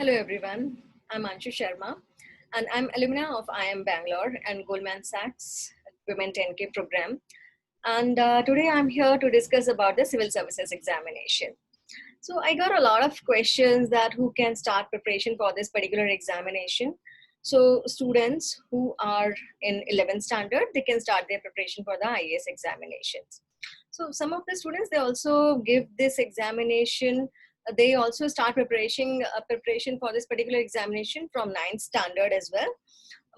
Hello everyone, I'm Anshu Sharma and I'm alumna of IIM Bangalore and Goldman Sachs Women 10K program. And today I'm here to discuss about the civil services examination. So I got a lot of questions that who can start preparation for this particular examination. So students who are in 11th standard, they can start their preparation for the IAS examinations. So some of the students, they also give this examination. They also start preparation for this particular examination from 9th standard as well.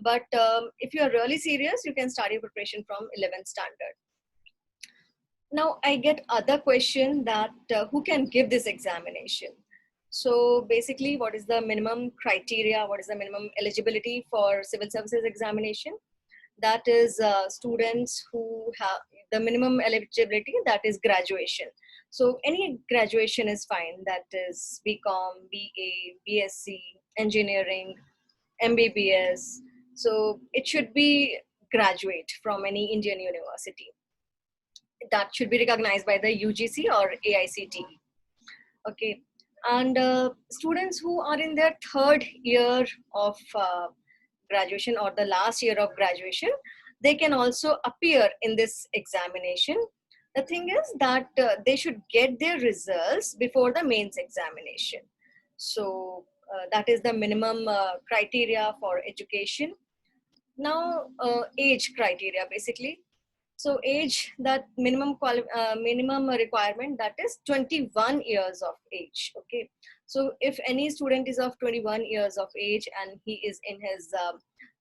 But if you are really serious, you can start your preparation from 11th standard. Now I get other question that who can give this examination. So basically, what is the minimum criteria? What is the minimum eligibility for civil services examination? That is students who have the minimum eligibility, that is graduation. So any graduation is fine. That is BCom, BA, BSc, engineering, MBBS. So it should be graduate from any Indian university. That should be recognized by the UGC or AICTE. Okay. And students who are in their third year of graduation or the last year of graduation, they can also appear in this examination. The thing is that they should get their results before the mains examination. So that is the minimum criteria for education. Now age criteria basically. So age, that minimum requirement, that is 21 years of age. Okay. So if any student is of 21 years of age and he is in his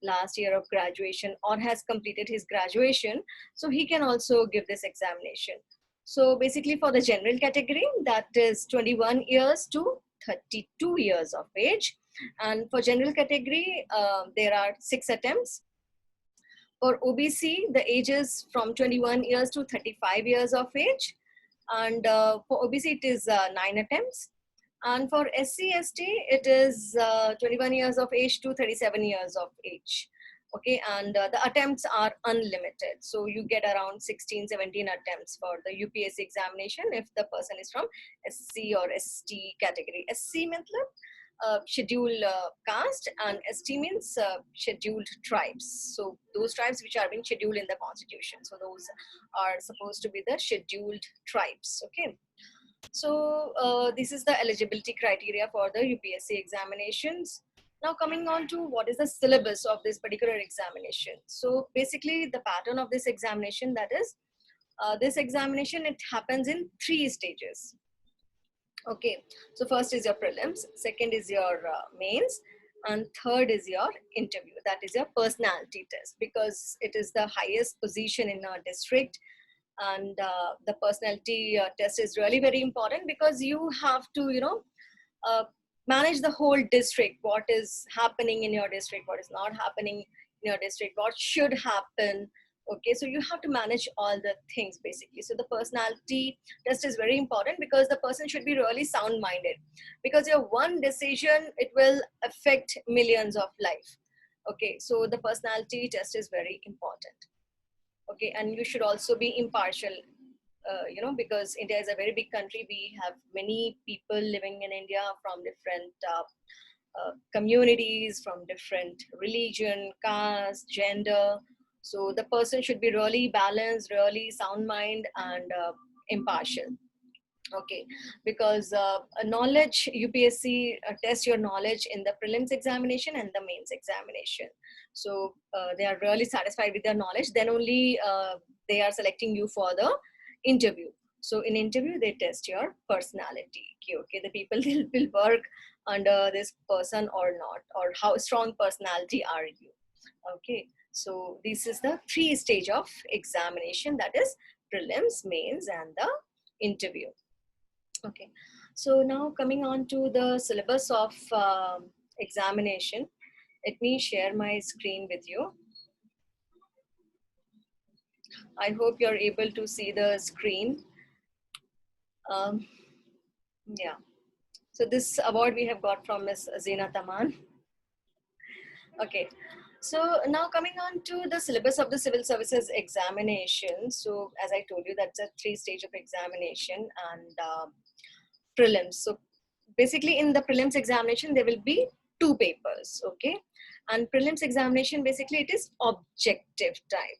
last year of graduation or has completed his graduation, so he can also give this examination. So basically for the general category, that is 21 years to 32 years of age. And for general category, there are 6 attempts. For OBC, the age is from 21 years to 35 years of age. And for OBC, it is 9 attempts. And for SC/ST, it is 21 years of age to 37 years of age. Okay, and the attempts are unlimited. So you get around 16, 17 attempts for the UPSC examination if the person is from SC or ST category. SC means scheduled caste, and ST means scheduled tribes. So those tribes which are being scheduled in the constitution. So those are supposed to be the scheduled tribes. Okay. So this is the eligibility criteria for the UPSC examinations. Now coming on to what is the syllabus of this particular examination. So basically the pattern of this examination, that is this examination, it happens in 3 stages. Okay, so first is your prelims, second is your mains, and third is your interview. That is your personality test, because it is the highest position in our district. And the personality test is really very important, because you have to, manage the whole district. What is happening in your district, what is not happening in your district, what should happen. Okay, so you have to manage all the things basically. So the personality test is very important, because the person should be really sound-minded, because your one decision, it will affect millions of life. Okay, so the personality test is very important. Okay, and you should also be impartial, because India is a very big country. We have many people living in India from different communities, from different religion, caste, gender. So the person should be really balanced, really sound mind, and impartial. Okay, because knowledge, UPSC test your knowledge in the prelims examination and the mains examination. So they are really satisfied with their knowledge, then only they are selecting you for the interview. So in interview, they test your personality. Okay, the people will work under this person or not, or how strong personality are you. Okay, so this is the 3 stage of examination, that is prelims, mains, and the interview. Okay, so now coming on to the syllabus of examination, let me share my screen with you. I hope you're able to see the screen. Yeah, so this award we have got from Ms. Zina Taman. Okay, so now coming on to the syllabus of the civil services examination. So as I told you, that's a 3 stage of examination and prelims. So basically in the prelims examination, there will be two papers, okay? And prelims examination, basically it is objective type.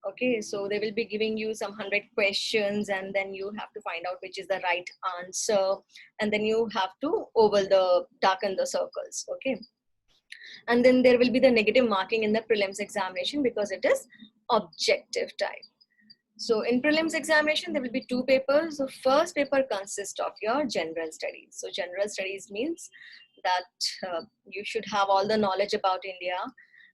Okay, so they will be giving you some 100 questions and then you have to find out which is the right answer, and then you have to darken the circles, okay? And then there will be the negative marking in the prelims examination because it is objective type. So in prelims examination, there will be two papers. The first paper consists of your general studies. So general studies means that you should have all the knowledge about India,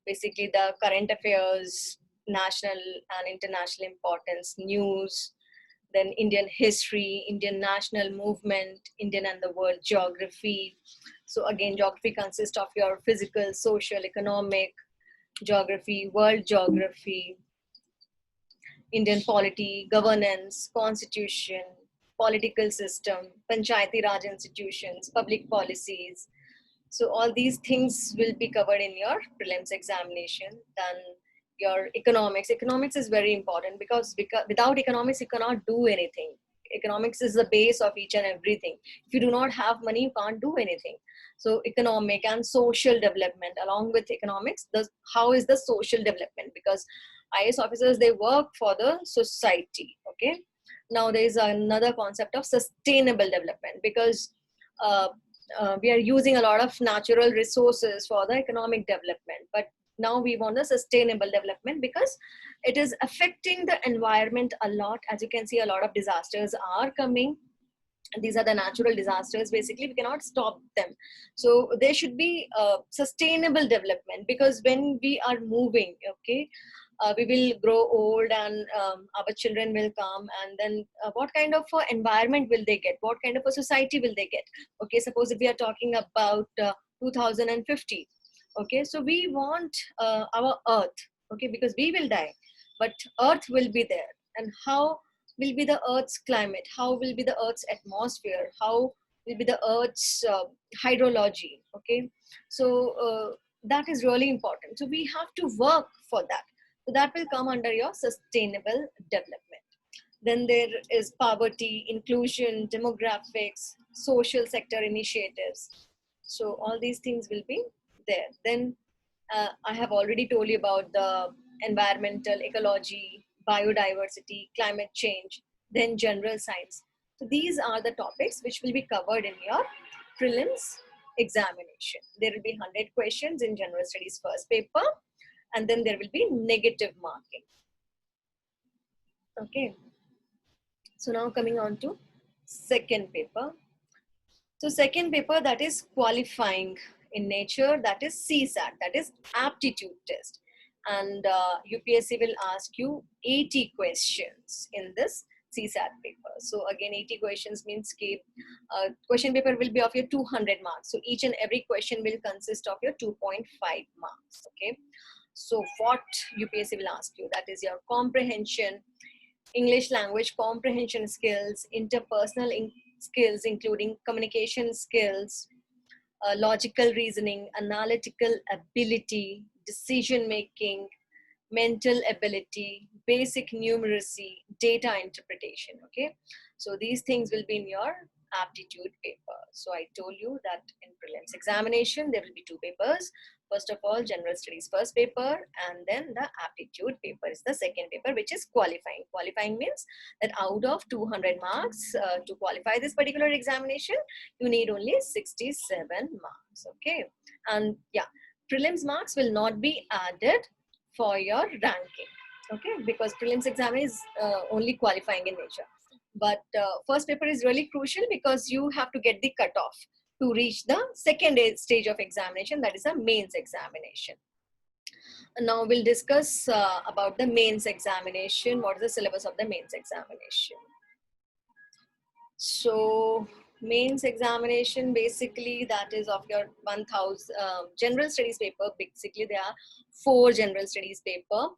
basically the current affairs, national and international importance, news, then Indian history, Indian national movement, Indian and the world geography. So again, geography consists of your physical, social, economic geography, world geography, Indian polity, governance, constitution, political system, Panchayati Raj institutions, public policies. So all these things will be covered in your prelims examination. Then your economics. Economics is very important because without economics, you cannot do anything. Economics is the base of each and everything. If you do not have money, you can't do anything. So economic and social development, along with economics, how is the social development? Because IAS officers, they work for the society, okay? Now there is another concept of sustainable development because we are using a lot of natural resources for the economic development, but now we want the sustainable development because it is affecting the environment a lot. As you can see, a lot of disasters are coming. These are the natural disasters. Basically, we cannot stop them. So there should be sustainable development because when we are moving, okay, we will grow old and our children will come, and then what kind of environment will they get? What kind of a society will they get? Okay, suppose if we are talking about 2050, okay, so we want our earth, okay, because we will die, but earth will be there. And how will be the earth's climate? How will be the earth's atmosphere? How will be the earth's hydrology? Okay, so that is really important. So we have to work for that. So that will come under your sustainable development. Then there is poverty, inclusion, demographics, social sector initiatives. So all these things will be there. Then I have already told you about the environmental ecology, biodiversity, climate change, then general science. So these are the topics which will be covered in your prelims examination. There will be 100 questions in general studies first paper, and then there will be negative marking. Okay. So now coming on to second paper. So second paper, that is qualifying in nature, that is CSAT, that is aptitude test. And UPSC will ask you 80 questions in this CSAT paper. So again, 80 questions means question paper will be of your 200 marks. So each and every question will consist of your 2.5 marks. Okay. So what UPSC will ask you, that is your comprehension, English language comprehension skills, interpersonal skills, including communication skills, logical reasoning, analytical ability, decision making, mental ability, basic numeracy, data interpretation. Okay, so these things will be in your aptitude paper. So I told you that in prelims examination there will be two papers. First of all, general studies first paper, and then the aptitude paper is the second paper, which is qualifying. Qualifying means that out of 200 marks to qualify this particular examination, you need only 67 marks. Okay, and yeah, prelims marks will not be added for your ranking. Okay, because prelims exam is only qualifying in nature. But first paper is really crucial because you have to get the cutoff to reach the second stage of examination, that is a mains examination. And now we'll discuss about the mains examination. What is the syllabus of the mains examination? So mains examination, basically that is of your 1000 general studies paper. Basically there are 4 general studies paper,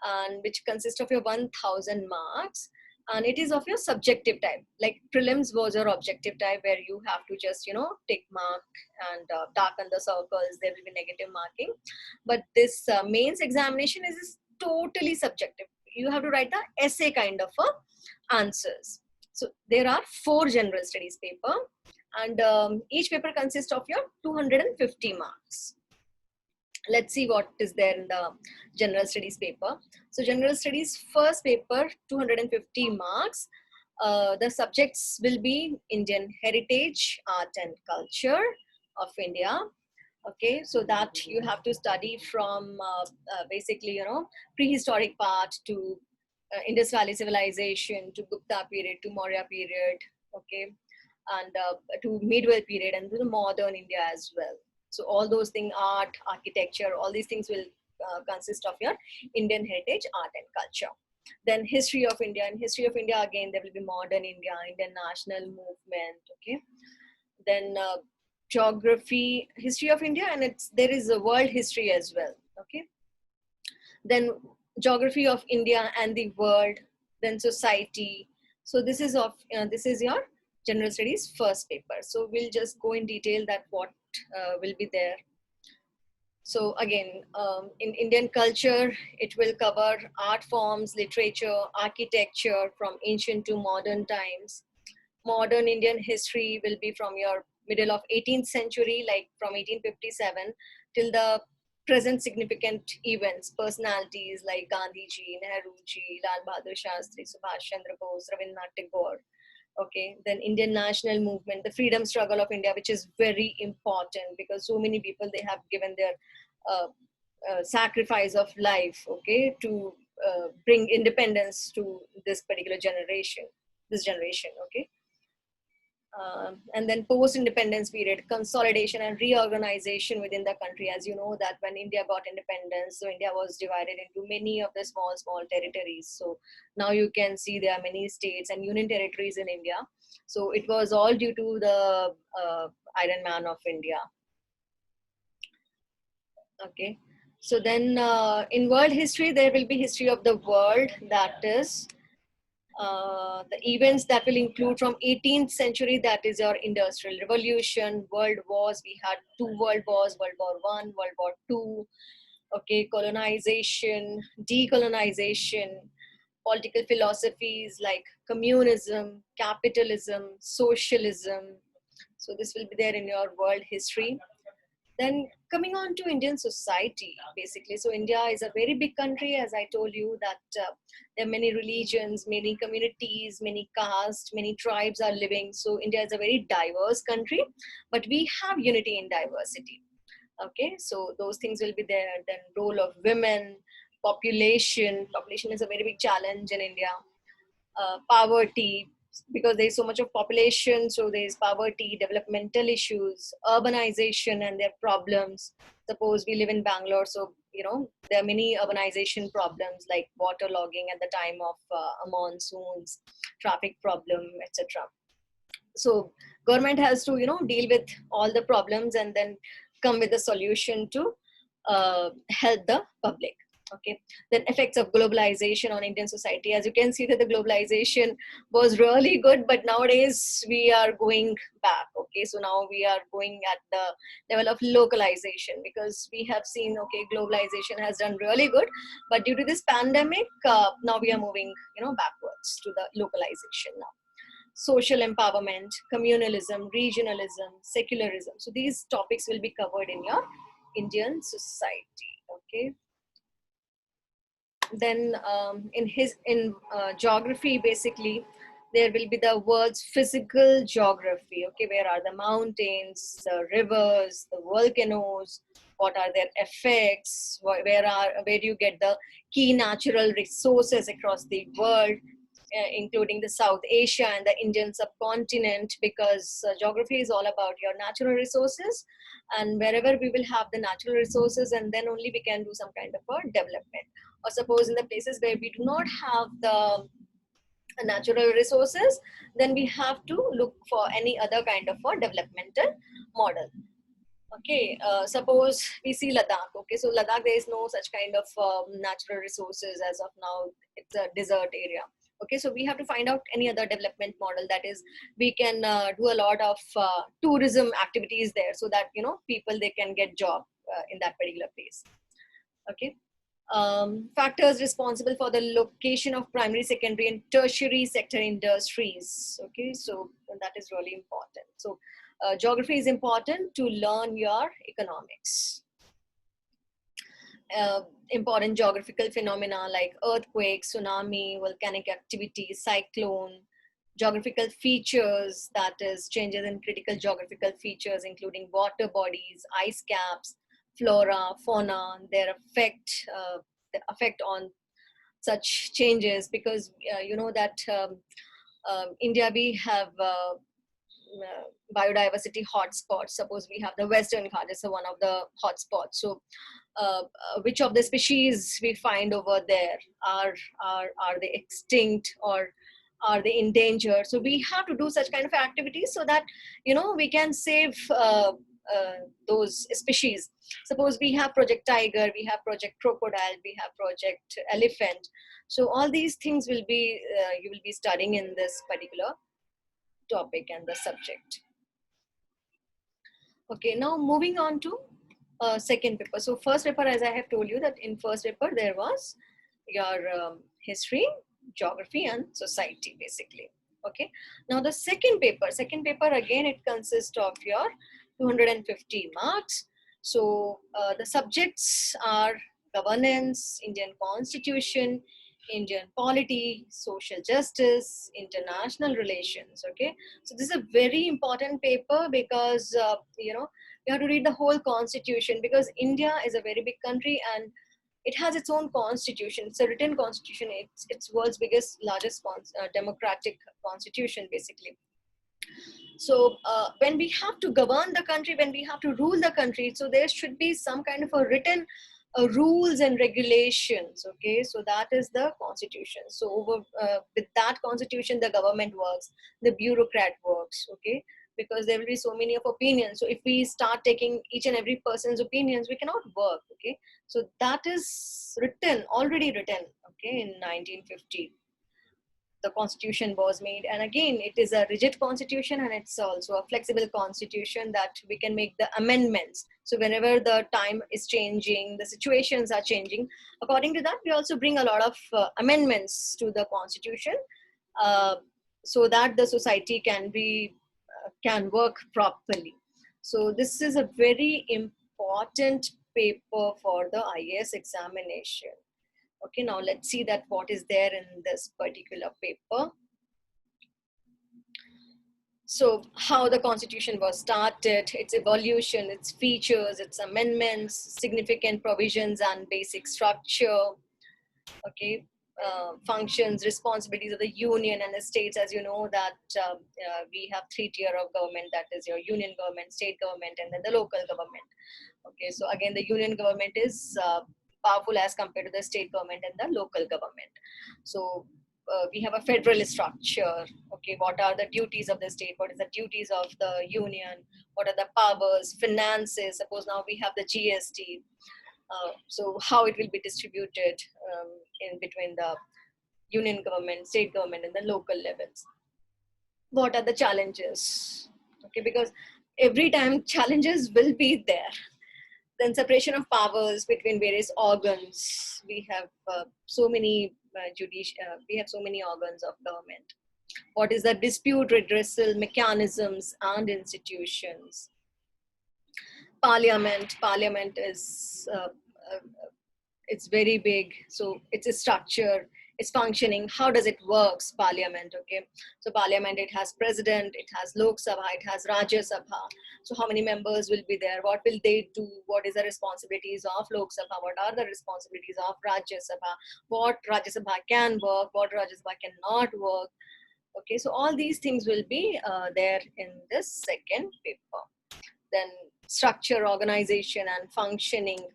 and which consist of your 1000 marks. And it is of your subjective type. Like prelims was your objective type, where you have to just, tick mark and darken the circles. There will be negative marking. But this mains examination is totally subjective. You have to write the essay kind of answers. So there are 4 general studies paper, And each paper consists of your 250 marks. Let's see what is there in the general studies paper. So general studies first paper, 250 marks. The subjects will be Indian heritage, art and culture of India. Okay, so that you have to study from basically, you know, prehistoric part to Indus Valley civilization, to Gupta period, to Maurya period, okay, and to medieval period, and to the modern India as well. So all those things, art, architecture, all these things will consist of your Indian heritage, art and culture. Then history of India. In history of India, again, there will be modern India, Indian national movement, okay. Then geography, history of India, and there is a world history as well, okay. Then geography of India and the world, then society. So this is this is your general studies first paper. So we'll just go in detail that what will be there. So again, in Indian culture, it will cover art forms, literature, architecture from ancient to modern times. Modern Indian history will be from your middle of 18th century, like from 1857 till the present significant events, personalities like Gandhiji, Nehruji, Lal Bahadur Shastri, Subhash Chandra Bose, Rabindranath Tagore. Okay, then Indian national movement, the freedom struggle of India, which is very important because so many people, they have given their uh, sacrifice of life, okay, to bring independence to this particular generation, okay. And then post-independence period, consolidation and reorganization within the country. As you know that when India got independence, so India was divided into many of the small territories. So now you can see there are many states and union territories in India. So it was all due to the Iron Man of India. Okay. So then in world history, there will be history of the world, that is the events that will include from 18th century, that is your industrial revolution, world wars. We had 2 world wars, World War I, World War II, okay, colonization, decolonization, political philosophies like communism, capitalism, socialism. So this will be there in your world history. Then coming on to Indian society, basically. So India is a very big country, as I told you that there are many religions, many communities, many castes, many tribes are living. So India is a very diverse country, but we have unity in diversity. Okay, so those things will be there. Then role of women, population. Population is a very big challenge in India. Poverty, because there's so much of population, so there's poverty, developmental issues, urbanization and their problems. Suppose we live in Bangalore, so you know there are many urbanization problems like waterlogging at the time of monsoons, traffic problem, etc. So government has to, you know, deal with all the problems and then come with a solution to help the public. Okay, then effects of globalization on Indian society. As you can see that the globalization was really good, but nowadays we are going back. Okay, so now we are going at the level of localization, because we have seen, okay, globalization has done really good, but due to this pandemic, now we are moving, you know, backwards to the localization now. Social empowerment, communalism, regionalism, secularism. So these topics will be covered in your Indian society. Okay. Then in geography, basically, there will be the world's physical geography. Okay, where are the mountains, the rivers, the volcanoes? What are their effects? Where do you get the key natural resources across the world? Including the South Asia and the Indian subcontinent, because geography is all about your natural resources, and wherever we will have the natural resources, and then only we can do some kind of a development. Or suppose in the places where we do not have the natural resources, then we have to look for any other kind of a developmental model. Okay, suppose we see Ladakh. Okay, so Ladakh, there is no such kind of natural resources as of now. It's a desert area. Okay, so we have to find out any other development model, that is we can do a lot of tourism activities there, so that, you know, people, they can get job in that particular place. Okay. Factors responsible for the location of primary, secondary and tertiary sector industries. Okay, so that is really important. So Geography is important to learn your economics. Important geographical phenomena like earthquake, tsunami, volcanic activity, cyclone, geographical features, that is changes in critical geographical features including water bodies, ice caps, flora, fauna, their effect on such changes, because you know that India, we have biodiversity hotspots. Suppose we have the Western Ghat, it's one of the hotspots. So which of the species we find over there are they extinct or are they endangered? So we have to do such kind of activities so that, you know, we can save those species. Suppose we have Project Tiger, we have Project Crocodile, we have Project Elephant. So all these things will be you will be studying in this particular topic and the subject. Okay, now moving on to second paper. So first paper, as I have told you, that in first paper there was your history, geography and society basically. Okay, now the second paper again, it consists of your 250 marks. So the subjects are governance, Indian constitution, Indian polity, social justice, international relations. Okay, so this is a very important paper because you know, you have to read the whole constitution, because India is a very big country and it has its own constitution. It's a written constitution. It's world's biggest, largest democratic constitution basically. So when we have to govern the country, when we have to rule the country, so there should be some kind of a written rules and regulations. Okay, so that is the constitution. So with that constitution, the government works, the bureaucrat works. Okay, because there will be so many of opinions. So if we start taking each and every person's opinions, we cannot work. Okay, so that is already written. Okay, in 1950 the constitution was made, and again it is a rigid constitution and it's also a flexible constitution that we can make the amendments. So whenever the time is changing, the situations are changing, according to that we also bring a lot of amendments to the constitution, so that the society can work properly. So this is a very important paper for the IAS examination. Okay, now let's see that what is there in this particular paper. So how the constitution was started, its evolution, its features, its amendments, significant provisions and basic structure. Okay, functions, responsibilities of the union and the states. As you know that we have 3 tier of government, that is your union government, state government and then the local government. Okay, so again the union government is powerful as compared to the state government and the local government. So we have a federal structure. Okay, what are the duties of the state, what is the duties of the union, what are the powers, finances. Suppose now we have the GST. So how it will be distributed in between the union government, state government and the local levels. What are the challenges? Okay, because every time challenges will be there. Then separation of powers between various organs. We have so many we have so many organs of government. What is the dispute redressal mechanisms and institutions? Parliament is it's very big. So it's a structure, it's functioning. How does it works? Parliament. Okay, so parliament, it has president, it has Lok Sabha, it has Rajya Sabha. So how many members will be there? What will they do? What is the responsibilities of Lok Sabha? What are the responsibilities of Rajya Sabha? What Rajya Sabha can work? What Rajya Sabha cannot work? Okay, so all these things will be there in this second paper. Then structure, organization and functioning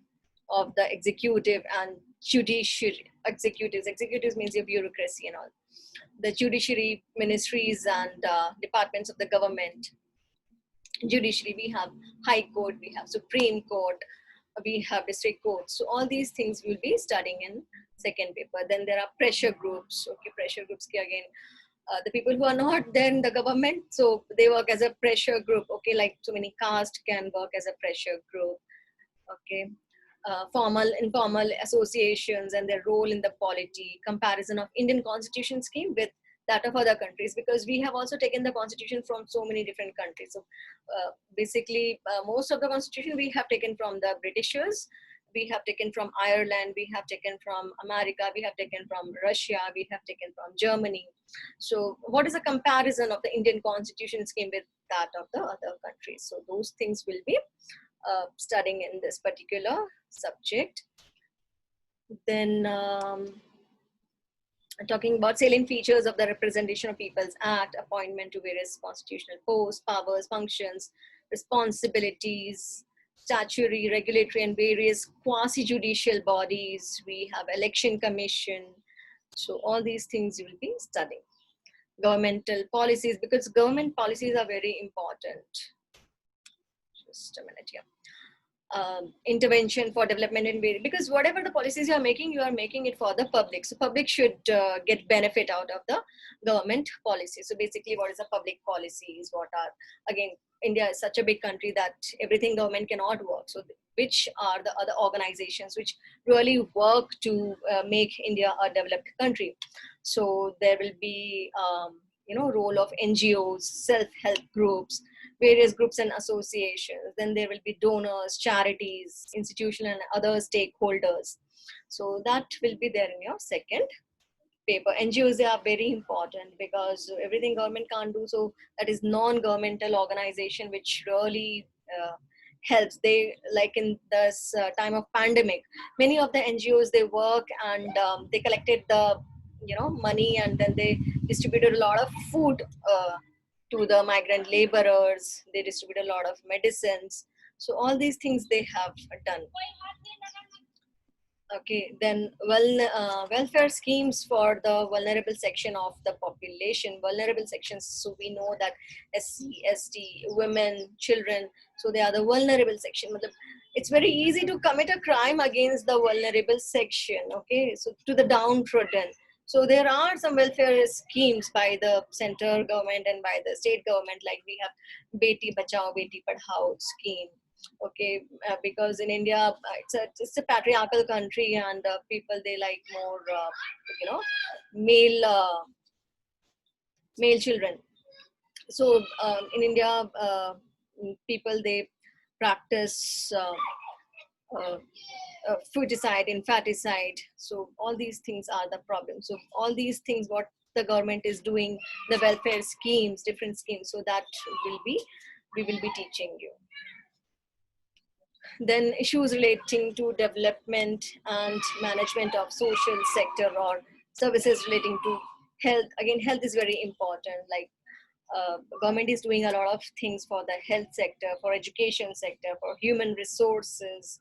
of the executive and judiciary. Executives means your bureaucracy and all. The judiciary, ministries and departments of the government. Judiciary, we have High Court, we have Supreme Court, we have district courts. So all these things we'll be studying in second paper. Then there are pressure groups. Okay, pressure groups again. The people who are not there in the government, so they work as a pressure group. Okay, like so many caste can work as a pressure group. Okay, formal, informal associations and their role in the polity. Comparison of Indian constitution scheme with that of other countries, because we have also taken the constitution from so many different countries. So basically, most of the constitution we have taken from the Britishers, we have taken from Ireland, we have taken from America, we have taken from Russia, we have taken from Germany. So what is a comparison of the Indian constitution scheme with that of the other countries? So those things will be studying in this particular subject. Then talking about salient features of the Representation of People's Act, appointment to various constitutional posts, powers, functions, responsibilities, statutory, regulatory, and various quasi-judicial bodies. We have election commission. So all these things you will be studying. Governmental policies, because government policies are very important. Just a minute here. Intervention for development in various, because whatever the policies you are making it for the public. So public should get benefit out of the government policy. So basically, what is the public policies? What are, again, India is such a big country that everything government cannot work. So which are the other organizations which really work to make India a developed country? So there will be role of NGOs, self-help groups, various groups and associations. Then there will be donors, charities, institutional and other stakeholders. So that will be there in your second paper. NGOs, they are very important because everything government can't do. So that is non-governmental organization which really helps. They, like in this time of pandemic, many of the NGOs, they work and they collected the money, and then they distributed a lot of food to the migrant laborers. They distribute a lot of medicines. So all these things they have done. Okay, then welfare schemes for the vulnerable section of the population. Vulnerable sections, so we know that SC, ST, women, children, so they are the vulnerable section. It's very easy to commit a crime against the vulnerable section, okay, so to the downtrodden. So there are some welfare schemes by the central government and by the state government, like we have Beti Bachao, Beti Padhao scheme. Okay, because in India, it's a patriarchal country, and people, they like more, male children. So in India, people, they practice foeticide, infanticide. So all these things are the problem. So all these things, what the government is doing, the welfare schemes, different schemes. So that we will be teaching you. Then issues relating to development and management of social sector or services relating to health. Again, health is very important. Like government is doing a lot of things for the health sector, for education sector, for human resources.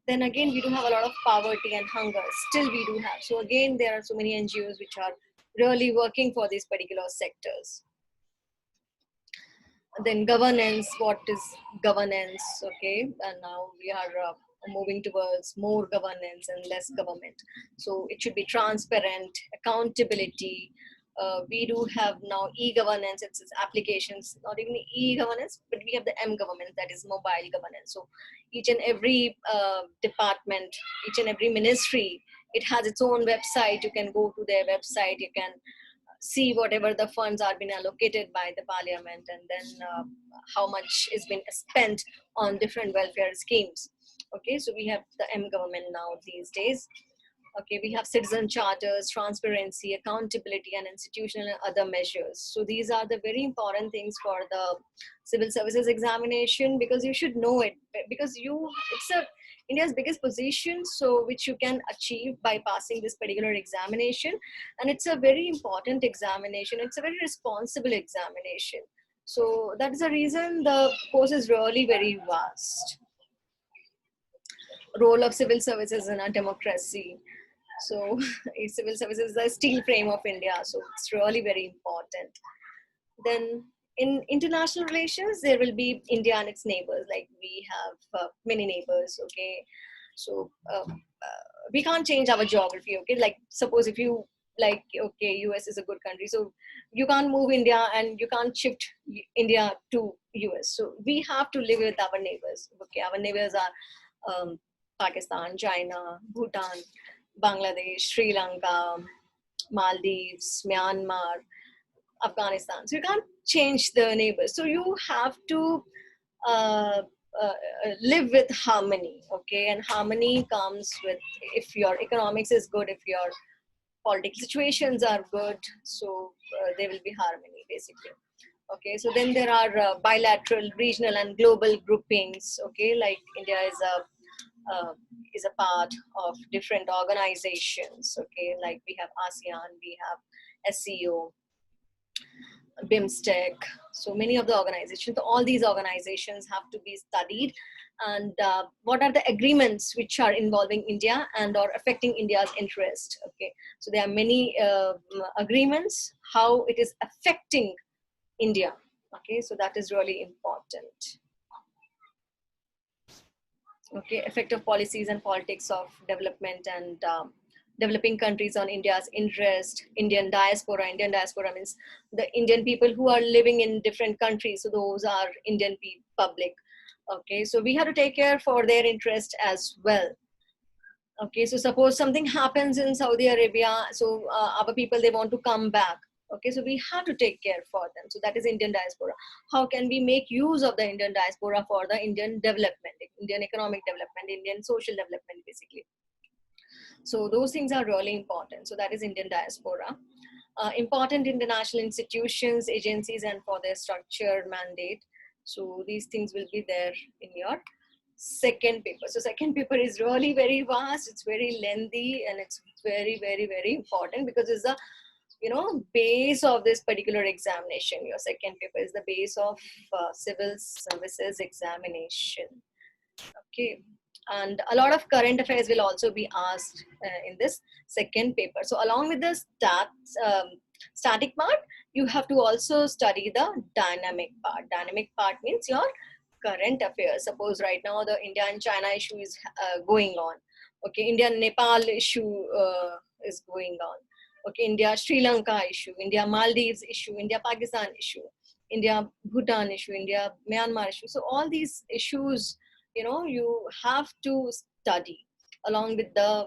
Then again, we do have a lot of poverty and hunger. Still we do have. So again, there are so many NGOs which are really working for these particular sectors. Then governance, what is governance? Okay, and now we are moving towards more governance and less government. So it should be transparent, accountability. We do have now e-governance, it's applications, not even e-governance, but we have the m-government, that is mobile governance. So each and every department, each and every ministry, it has its own website. You can go to their website, you can see whatever the funds are being allocated by the parliament, and then how much is being spent on different welfare schemes. Okay, so we have the m-government now these days. Okay, we have citizen charters, transparency, accountability, and institutional and other measures. So these are the very important things for the civil services examination, because you should know it, because it's India's biggest position, so which you can achieve by passing this particular examination. And it's a very important examination. It's a very responsible examination. So that is the reason the course is really very vast. Role of civil services in a democracy. So civil services is the steel frame of India. So it's really very important. Then in international relations, there will be India and its neighbors. Like we have many neighbors. Okay, so we can't change our geography. Okay, like suppose if you like, okay, US is a good country, so you can't move India and you can't shift India to US. So we have to live with our neighbors. Okay, our neighbors are Pakistan, China, Bhutan, Bangladesh, Sri Lanka, Maldives, Myanmar, Afghanistan. So you can't change the neighbors. So you have to uh, live with harmony, okay? And harmony comes with, if your economics is good, if your political situations are good, so there will be harmony basically. Okay, so then there are bilateral, regional, and global groupings. Okay, like India is a part of different organizations. Okay, like we have ASEAN, we have SEO, BIMSTEC, so many of the organizations. All these organizations have to be studied, and what are the agreements which are involving India and or affecting India's interest. Okay, so there are many agreements, how it is affecting India. Okay, so that is really important. Okay, effect of policies and politics of development and developing countries on India's interest. Indian diaspora means the Indian people who are living in different countries. So those are Indian public. Okay, so we have to take care for their interest as well. Okay, so suppose something happens in Saudi Arabia, so our people, they want to come back. Okay, so we have to take care for them. So that is Indian diaspora. How can we make use of the Indian diaspora for the Indian development, Indian economic development, Indian social development, basically. So those things are really important. So that is Indian diaspora. Important international institutions, agencies, and for their structured mandate. So these things will be there in your second paper. So second paper is really very vast, it's very lengthy, and it's very, very, very important because it's the base of this particular examination. Your second paper is the base of civil services examination. Okay, and a lot of current affairs will also be asked in this second paper. So along with the static part, you have to also study the dynamic part. Dynamic part means your current affairs. Suppose right now the India and China issue is going on. Okay, India Nepal issue is going on. Okay, India Sri Lanka issue, India Maldives issue, India Pakistan issue, India Bhutan issue, India Myanmar issue. So all these issues, you have to study along with the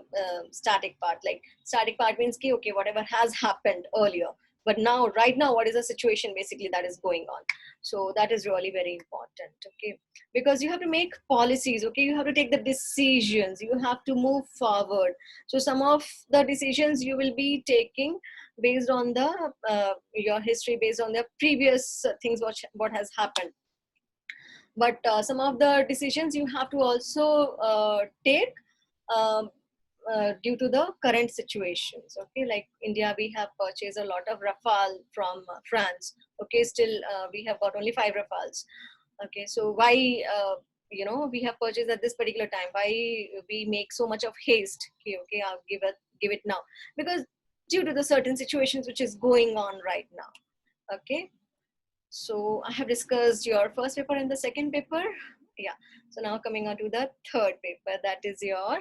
static part. Like static part means okay, whatever has happened earlier, but now, right now, what is the situation basically that is going on. So that is really very important. Okay, because you have to make policies. Okay, you have to take the decisions, you have to move forward. So some of the decisions you will be taking based on the your history, based on the previous things what has happened, but some of the decisions you have to also take um, due to the current situations. Okay, like India, we have purchased a lot of Rafale from France. Okay, still we have got only 5 Rafales. Okay, so why we have purchased at this particular time? Why we make so much of haste? Okay, I'll give it now, because due to the certain situations which is going on right now. Okay, so I have discussed your first paper and the second paper. Yeah, so now coming on to the third paper, that is your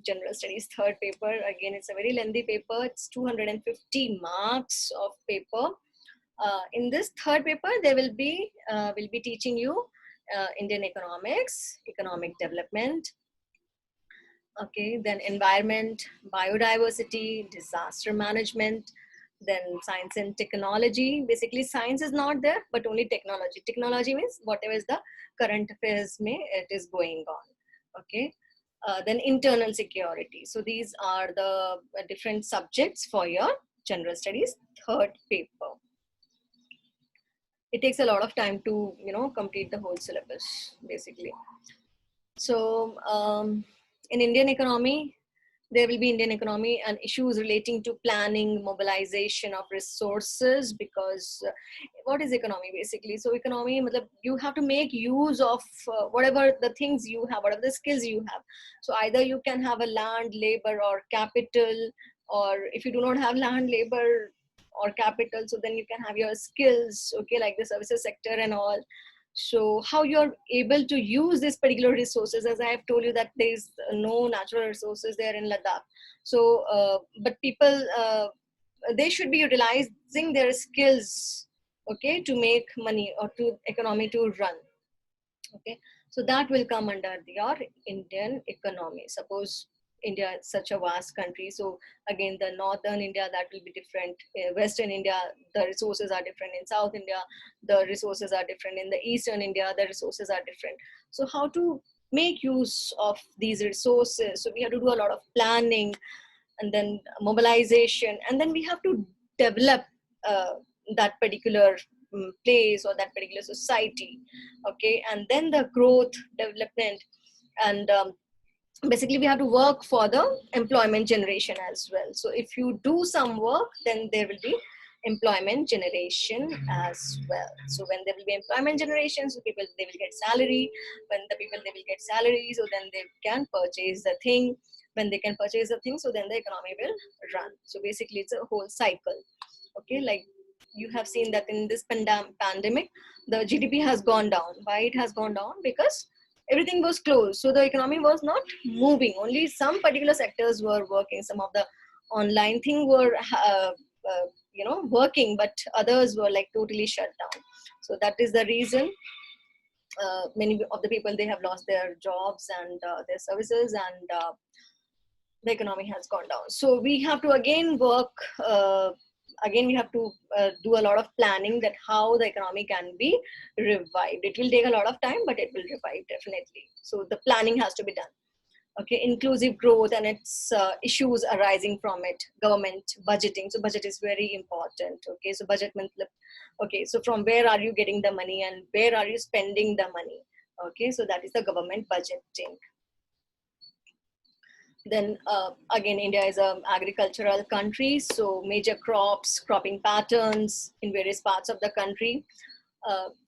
general studies third paper. Again, it's a very lengthy paper. It's 250 marks of paper. In this third paper, they will be teaching you Indian economics, economic development. Okay, then environment, biodiversity, disaster management, then science and technology. Basically, science is not there, but only technology. Technology means whatever is the current affairs it is going on. Okay. Then internal security. So these are the different subjects for your general studies third paper. It takes a lot of time to complete the whole syllabus basically. So in Indian economy, there will be Indian economy and issues relating to planning, mobilization of resources, because what is economy basically? So economy, you have to make use of whatever the things you have, whatever the skills you have. So either you can have a land, labor, or capital, or if you do not have land, labor, or capital, so then you can have your skills, okay, like the services sector and all. So how you're able to use this particular resources, as I have told you that there is no natural resources there in Ladakh. So, but people, they should be utilizing their skills, okay, to make money or to economy to run. Okay, so that will come under your Indian economy. Suppose India is such a vast country. So again, the northern India, that will be different. Western India, the resources are different. In South India, the resources are different. In the Eastern India, the resources are different. So how to make use of these resources? So we have to do a lot of planning, and then mobilization, and then we have to develop uh, that particular place or that particular society. Okay, and then the growth, development, and basically we have to work for the employment generation as well. So if you do some work, then there will be employment generation as well. So when there will be employment generation, so people, they will get salary. When the people, they will get salary, so then they can purchase the thing. When they can purchase the thing, so then the economy will run. So basically it's a whole cycle. Okay, like you have seen that in this pandemic, the GDP has gone down. Why it has gone down? Because everything was closed, so the economy was not moving. Only some particular sectors were working. Some of the online thing were working, but others were like totally shut down. So that is the reason many of the people, they have lost their jobs and their services, and the economy has gone down. So we have to again work, again we have to do a lot of planning, that how the economy can be revived. It will take a lot of time, but it will revive definitely. So the planning has to be done. Okay, inclusive growth and its issues arising from it. Government budgeting. So budget is very important. Okay, so budget means, okay, so from where are you getting the money and where are you spending the money? Okay, so that is the government budgeting. Then again, India is an agricultural country, so major crops, cropping patterns in various parts of the country.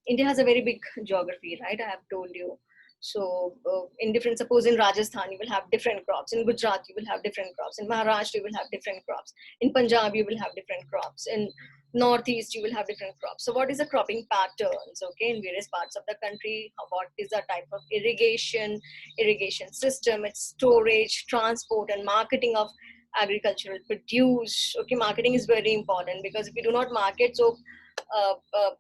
India has a very big geography, right? I have told you. So in different, suppose in Rajasthan, you will have different crops. In Gujarat, you will have different crops. In Maharashtra, you will have different crops. In Punjab, you will have different crops. In Northeast, you will have different crops. So what is the cropping patterns, okay, in various parts of the country? What is the type of irrigation system, its storage, transport, and marketing of agricultural produce. Okay, marketing is very important, because if you do not market, so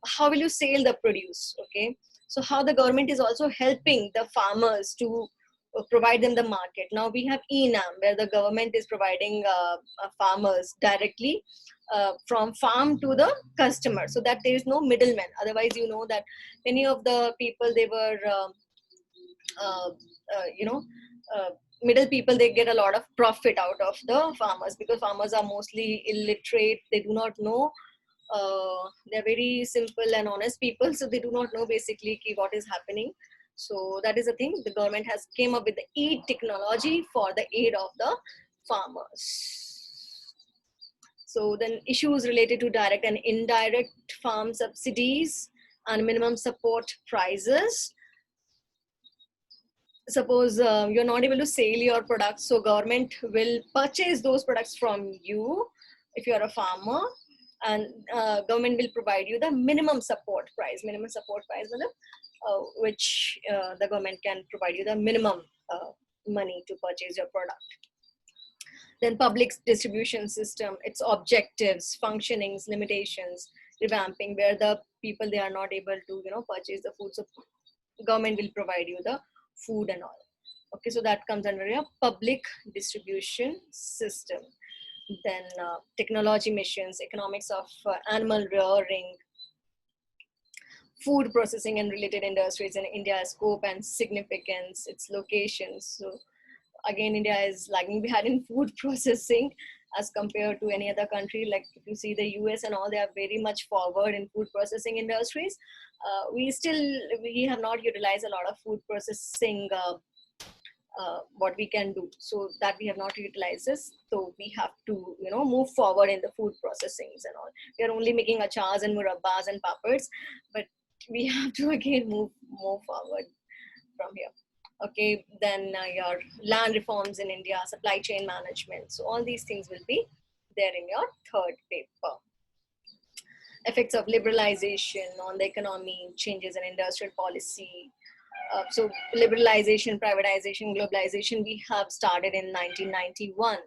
how will you sell the produce? Okay, so how the government is also helping the farmers to provide them the market. Now we have ENAM, where the government is providing farmers directly from farm to the customer, so that there is no middleman. Otherwise, you know that many of the people, they were uh, you know middle people, they get a lot of profit out of the farmers, because farmers are mostly illiterate. They do not know, they're very simple and honest people, so they do not know basically what is happening. So that is the thing. The government has came up with the e-technology for the aid of the farmers. So then issues related to direct and indirect farm subsidies and minimum support prices. Suppose you're not able to sell your products, so government will purchase those products from you if you're a farmer, and government will provide you the minimum support price. Minimum support price, which the government can provide you the minimum money to purchase your product. Then public distribution system, its objectives, functionings, limitations, revamping, where the people, they are not able to purchase the food, so government will provide you the food and all. Okay, so that comes under your public distribution system. Then technology missions, economics of animal rearing, food processing and related industries in India's scope and significance, its locations. So again, India is lagging behind in food processing as compared to any other country. Like if you see the US and all, they are very much forward in food processing industries. We have not utilized a lot of food processing, what we can do. So that we have not utilized this. So we have to, move forward in the food processings and all. We are only making achars and murabbas and papads, but we have to again move forward from here. Okay, then your land reforms in India, supply chain management. So all these things will be there in your third paper. Effects of liberalization on the economy, changes in industrial policy. So liberalization, privatization, globalization, we have started in 1991.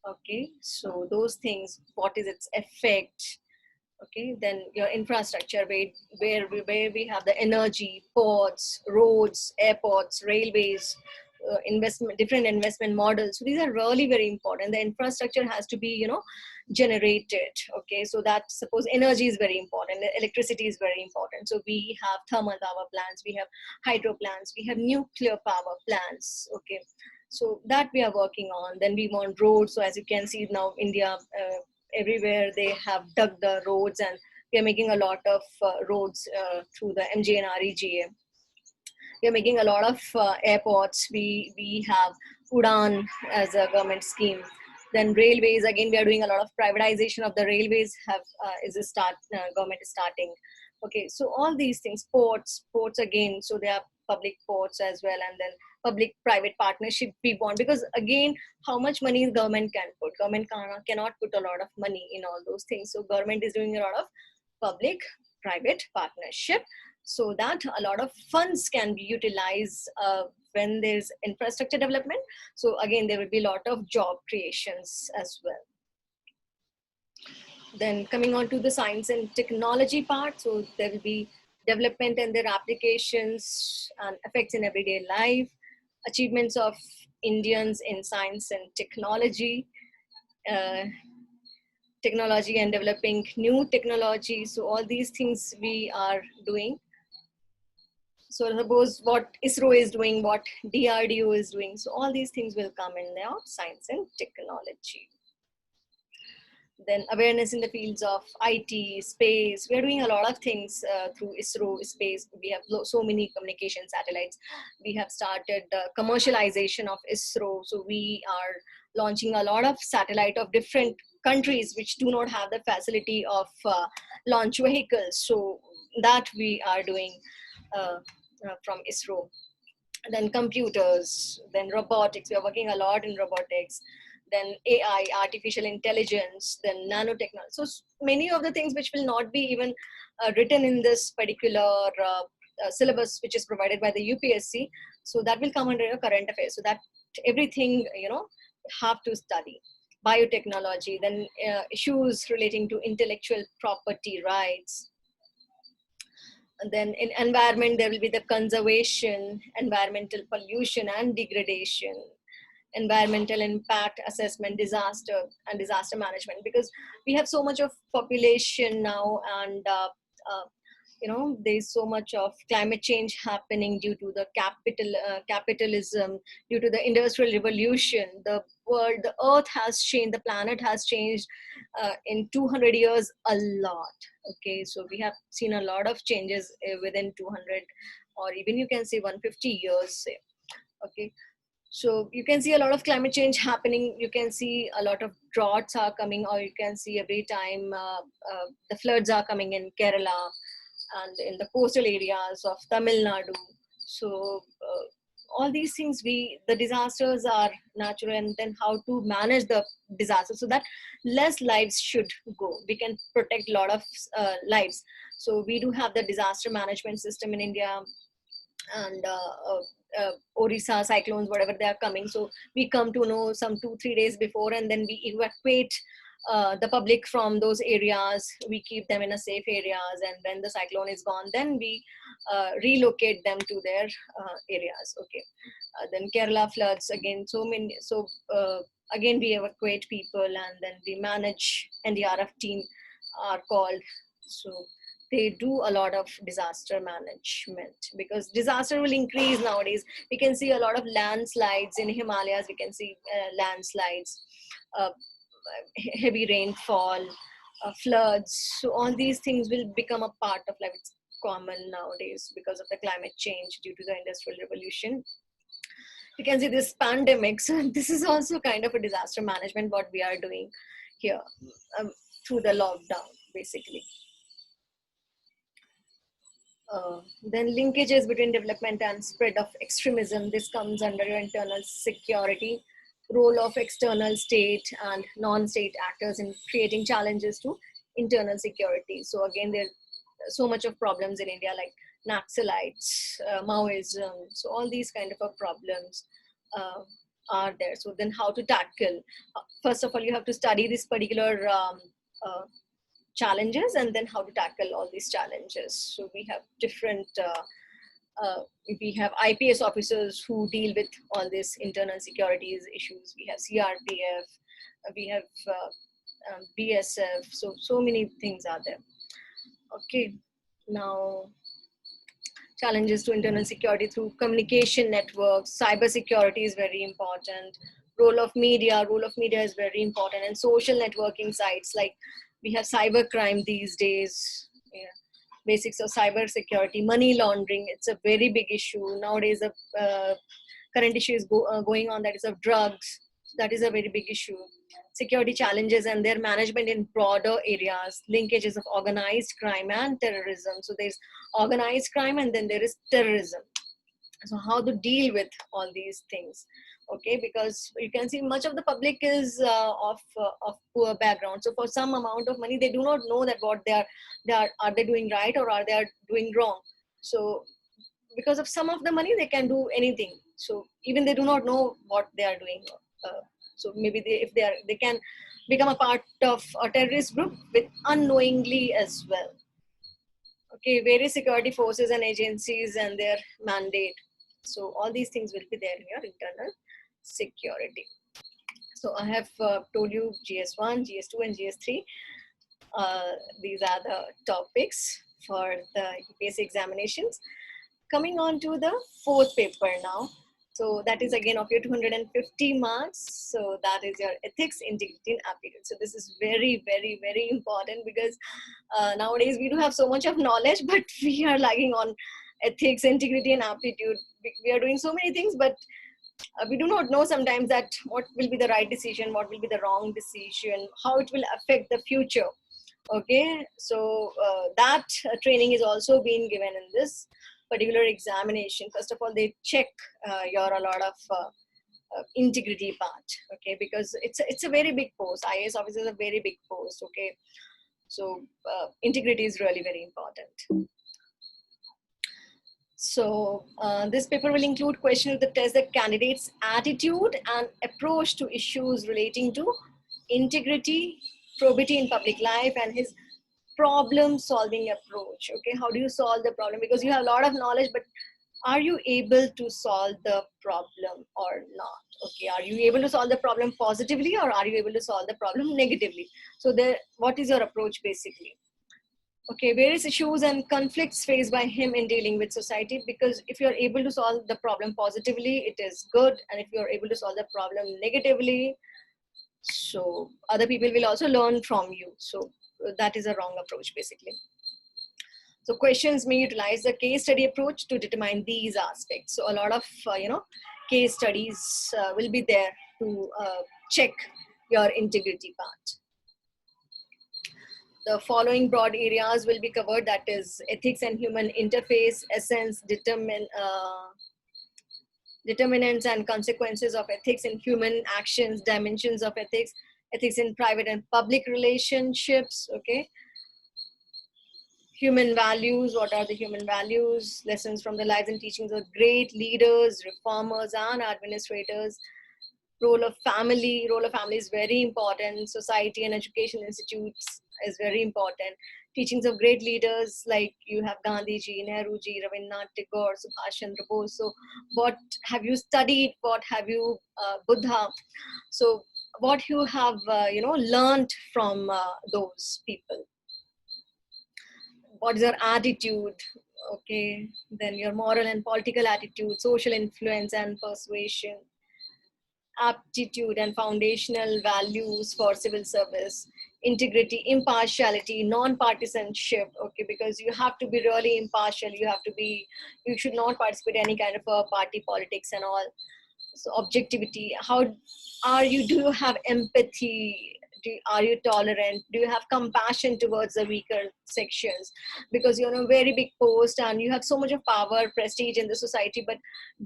Okay, so those things, what is its effect? Okay, then your infrastructure, where we have the energy, ports, roads, airports, railways. different investment models. So these are really very important. The infrastructure has to be, generated. Okay, so that, suppose energy is very important, electricity is very important. So we have thermal power plants, we have hydro plants, we have nuclear power plants. Okay, so that we are working on. Then we want roads. So as you can see now, India, everywhere they have dug the roads, and we are making a lot of roads through the MJ and REGA. We are making a lot of airports. We have Udan as a government scheme. Then railways, again, we are doing a lot of privatization of the railways. Government is starting. Okay, so all these things, ports again. So there are public ports as well, and then public-private partnership we want, because again, how much money government can put? Government cannot put a lot of money in all those things. So government is doing a lot of public-private partnership, so that a lot of funds can be utilized when there's infrastructure development. So again, there will be a lot of job creations as well. Then coming on to the science and technology part, so there will be development and their applications and effects in everyday life, achievements of Indians in science and technology, technology and developing new technology. So all these things we are doing. So suppose what ISRO is doing, what DRDO is doing. So all these things will come in there, science and technology. Then awareness in the fields of IT, space. We are doing a lot of things through ISRO, space. We have so many communication satellites. We have started the commercialization of ISRO. So we are launching a lot of satellite of different countries which do not have the facility of launch vehicles. So that we are doing from ISRO. Then computers, then robotics. We are working a lot in robotics. Then AI, artificial intelligence, then nanotechnology. So many of the things which will not be even written in this particular syllabus, which is provided by the UPSC. So that will come under your current affairs. So that everything, have to study. Biotechnology, then issues relating to intellectual property rights. And then in environment, there will be the conservation, environmental pollution and degradation, environmental impact assessment, disaster and disaster management, because we have so much of population now, and there's so much of climate change happening due to the capitalism, due to the industrial revolution. The world, the earth has changed, the planet has changed in 200 years a lot. Okay, so we have seen a lot of changes within 200, or even you can say 150 years, say. Okay, so you can see a lot of climate change happening. You can see a lot of droughts are coming, or you can see every time the floods are coming in Kerala and in the coastal areas of Tamil Nadu. So all these things, the disasters are natural, and then how to manage the disaster so that less lives should go. We can protect a lot of lives. So we do have the disaster management system in India, and Orissa cyclones, whatever they are coming. So we come to know some 2-3 days before, and then we evacuate the public from those areas. We keep them in a safe areas, and when the cyclone is gone, then we relocate them to their areas. Okay, then Kerala floods again. So many. So again, we evacuate people, and then we manage. NDRF team are called. So they do a lot of disaster management, because disaster will increase nowadays. We can see a lot of landslides in Himalayas. We can see landslides, heavy rainfall, floods. So all these things will become a part of life. It's common nowadays because of the climate change due to the industrial revolution. You can see this pandemic. So this is also kind of a disaster management, what we are doing here through the lockdown, basically. Then linkages between development and spread of extremism. This comes under your internal security, role of external state and non-state actors in creating challenges to internal security. So again, there's so much of problems in India, like Naxalites, Maoism. So all these kind of problems are there. So then how to tackle? First of all, you have to study this particular challenges, and then how to tackle all these challenges. So we have different We have IPS officers who deal with all this internal securities issues. We have CRPF, we have BSF. So many things are there. Okay, now challenges to internal security through communication networks. Cyber security is very important. Role of media is very important, and social networking sites, like we have cyber crime these days. Yeah. Basics of cyber security, money laundering, it's a very big issue nowadays. Current issue is going on, that is of drugs. That is a very big issue. Security challenges and their management in broader areas, linkages of organized crime and terrorism. So there's organized crime and then there is terrorism. So how to deal with all these things. Okay, because you can see much of the public is of poor background. So for some amount of money, they do not know that what are they doing right or are they doing wrong. So because of some of the money, they can do anything. So even they do not know what they are doing. So maybe they can become a part of a terrorist group with unknowingly as well. Okay, various security forces and agencies and their mandate. So all these things will be there in your internal security. So I have told you GS1, GS2 and GS3. These are the topics for the UPSC examinations. Coming on to the fourth paper now. So that is again of your 250 marks. So that is your ethics, integrity and aptitude. So this is very, very, very important, because nowadays we do have so much of knowledge, but we are lagging on ethics, integrity and aptitude. We are doing so many things, but we do not know sometimes that what will be the right decision, what will be the wrong decision, how it will affect the future. Okay, so that training is also being given in this particular examination. First of all, they check your a lot of integrity part. Okay, because it's a very big post. IAS officer is a very big post. Okay, so integrity is really very important. So this paper will include questions that test the candidate's attitude and approach to issues relating to integrity, probity in public life, and his problem solving approach. Okay, how do you solve the problem? Because you have a lot of knowledge, but are you able to solve the problem or not? Okay, are you able to solve the problem positively, or are you able to solve the problem negatively? So what is your approach basically? Okay, various issues and conflicts faced by him in dealing with society. Because if you're able to solve the problem positively, it is good. And if you're able to solve the problem negatively, so other people will also learn from you. So that is a wrong approach basically. So questions may utilize the case study approach to determine these aspects. So a lot of case studies will be there to check your integrity part. The following broad areas will be covered, that is ethics and human interface, essence, determinants and consequences of ethics in human actions, dimensions of ethics, ethics in private and public relationships. Okay, human values, what are the human values, lessons from the lives and teachings of great leaders, reformers and administrators. Role of family is very important. Society and education institutes is very important. Teachings of great leaders, like you have Gandhiji, Nehruji, Rabindranath Tagore, Subhash Chandra Bose. So what have you studied? What have you, Buddha? So what you have, learned from those people. What is your attitude? Okay, then your moral and political attitude, social influence and persuasion, aptitude and foundational values for civil service, integrity, impartiality, non-partisanship. Okay, because you have to be really impartial. You should not participate in any kind of party politics and all. So objectivity, do you have empathy? Are you tolerant? Do you have compassion towards the weaker sections? Because you're in a very big post and you have so much of power, prestige in the society, but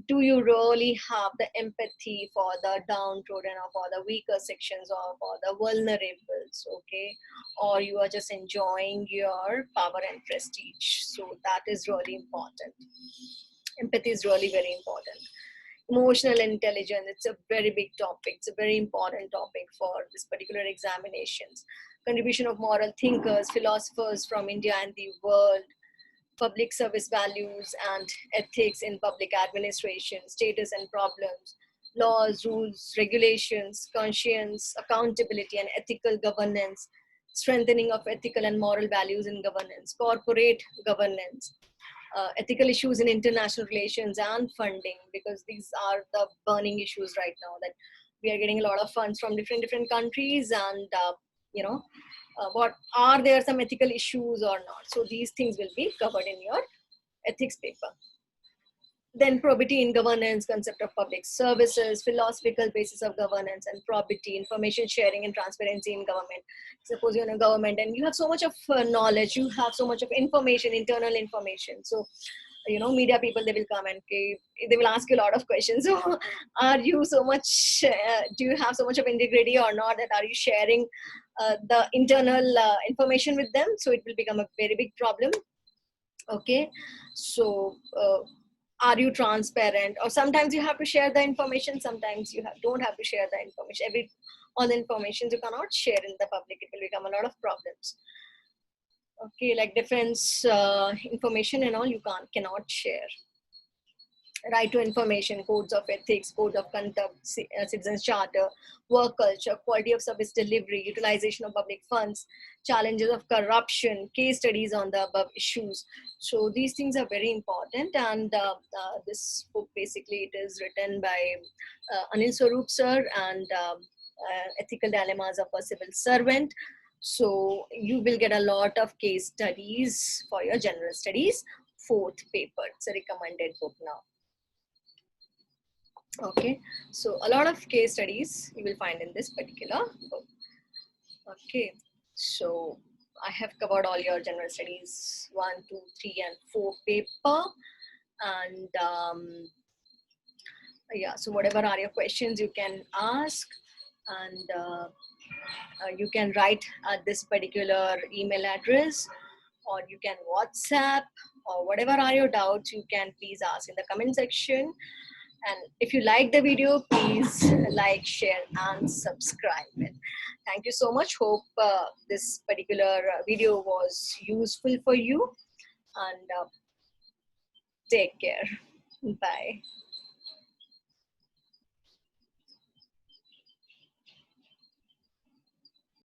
do you really have the empathy for the downtrodden or for the weaker sections or for the vulnerables? Okay, or you are just enjoying your power and prestige? So that is really important. Empathy is really very important. Emotional intelligence, it's a very big topic. It's a very important topic for this particular examinations. Contribution of moral thinkers, philosophers from India and the world. public service values and ethics in public administration, status and problems, laws, rules, regulations, conscience, accountability and ethical governance, strengthening of ethical and moral values in governance, corporate governance, ethical issues in international relations and funding, because these are the burning issues right now, that we are getting a lot of funds from different countries, and what are there some ethical issues or not. So these things will be covered in your ethics paper. Then probity in governance, concept of public services, philosophical basis of governance and probity, information sharing and transparency in government. Suppose you're in a government and you have so much of knowledge, you have so much of information, internal information. So, media people, they will come and they will ask you a lot of questions. So are you so much, do you have so much of integrity or not, that are you sharing the internal information with them? So it will become a very big problem. Okay. So, are you transparent? Or sometimes you have to share the information, sometimes you don't have to share the information. All the information you cannot share in the public, it will become a lot of problems. Okay, like defense information and all, you cannot share. Right to information, codes of ethics, code of conduct, citizens charter, work culture, quality of service delivery, utilization of public funds, challenges of corruption, case studies on the above issues. So these things are very important, and this book, basically, it is written by Anil Swarup sir, and ethical dilemmas of a civil servant. So you will get a lot of case studies for your general studies. Fourth paper, it's a recommended book now. Okay, so a lot of case studies you will find in this particular book. Okay, so I have covered all your general studies 1, 2, 3, and 4 paper, and yeah, so whatever are your questions you can ask, and you can write at this particular email address, or you can WhatsApp, or whatever are your doubts, you can please ask in the comment section. And if you like the video, please like, share, and subscribe. And thank you so much. Hope this particular video was useful for you. And take care. Bye.